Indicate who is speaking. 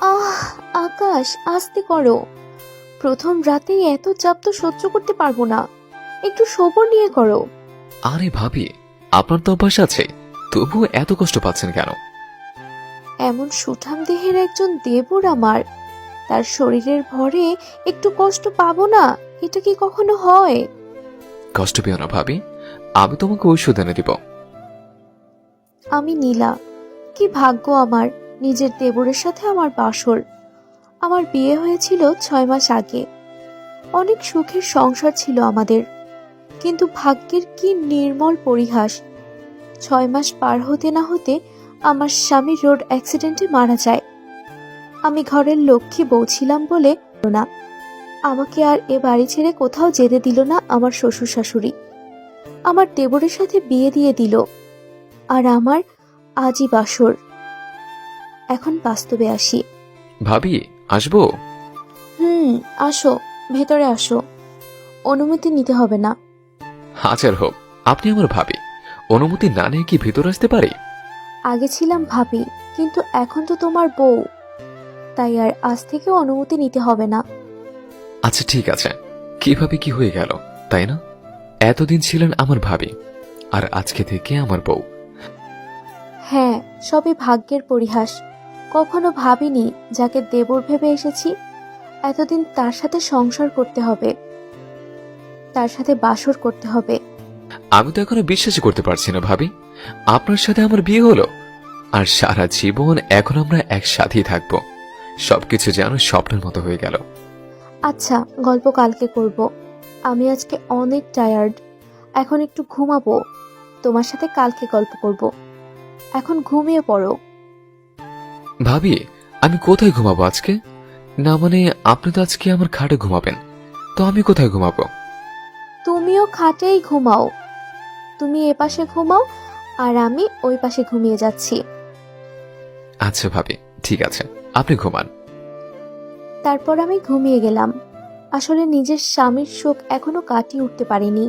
Speaker 1: আহ, আকাশ, আস্তে করো। প্রথম রাতেই এত চাপ তো সহ্য করতে পারবো না। একটু সবর নিয়ে করো।
Speaker 2: আরে ভাবি, আপনার তো অভ্যাস আছে, তবুও এত কষ্ট পাচ্ছেন কেন?
Speaker 1: এমন সুঠাম দেহের একজন দেবর আমার, তার শরীরের ভরে একটু কষ্ট পাবো না? এটা কি কখনো হয়?
Speaker 2: কষ্ট পেও না ভাবি, আমি তোমাকে ঔষধ এনে দিব।
Speaker 1: আমি নীলা। কি ভাগ্য আমার, নিজের দেবরের সাথে আমার বাসর। আমার বিয়ে হয়েছিল 6 মাস আগে। অনেক সুখের সংসার ছিল আমাদের, কিন্তু ভাগ্যের কি নির্মল পরিহাস। 6 মাস পার হতে না হতে আমার স্বামী রোড অ্যাক্সিডেন্টে মারা যায়। আমি ঘরের লক্ষ্মী বউ ছিলাম বলে না, আমাকে আর এ বাড়ি ছেড়ে কোথাও যেতে দিল না আমার শ্বশুর শাশুড়ি। আমার দেবরের সাথে বিয়ে দিয়ে দিল, আর আমার আজই বাসর। এখন বাস্তবে আসি।
Speaker 2: ভাবি, আসবো?
Speaker 1: আসো, ভেতরে আসো। অনুমতি নিতে হবে না।
Speaker 2: হাজার হোক, আপনি আমার ভাবি, অনুমতি না নিয়ে কি ভেতর আসতে পারি?
Speaker 1: আগে ছিলাম ভাবি, কিন্তু এখন তো তোমার বউ, তাই আর আজ থেকে অনুমতি নিতে হবে না।
Speaker 2: আচ্ছা ঠিক আছে, কিভাবে কি হয়ে গেল, তাই না? এতদিন ছিলেন আমার ভাবি, আর আজকে থেকে আমার বউ।
Speaker 1: হ্যাঁ, সবই ভাগ্যের পরিহাস। কখনো ভাবিনি যাকে দেবর ভেবে এসেছি, এতদিন তার সাথে সংসার করতে হবে, তার সাথে বাসর করতে হবে।
Speaker 2: আমি তো এখনো বিশ্বাসই করতে পারছি না ভাবি, আপনার সাথে আমার বিয়ে হলো, আর সারা জীবন এখন আমরা একসাথেই থাকবো। সবকিছু যেন স্বপ্নের মতো হয়ে গেল।
Speaker 1: আচ্ছা, গল্প কালকে করব। আমি আজকে অনেক টায়ার্ড, এখন একটু ঘুমাবো। তোমার সাথে কালকে গল্প করব। এখন ঘুমিয়ে পড়ো।
Speaker 2: ভাবি, আমি কোথায় ঘুমাবো আজকে? না মানে, আপনি তো আজকে আমার খাটে ঘুমাবেন, তো আমি কোথায় ঘুমাবো?
Speaker 1: তুমিও খাটেই ঘুমাও। তুমি এ পাশে ঘুমাও, আর আমি ওই পাশে ঘুমিয়ে যাচ্ছি।
Speaker 2: আচ্ছা ভাবি, ঠিক আছে, আপনি ঘুমান।
Speaker 1: তারপর আমি ঘুমিয়ে গেলাম। আসলে নিজের স্বামীর শোক এখনো কাটিয়ে উঠতে পারিনি।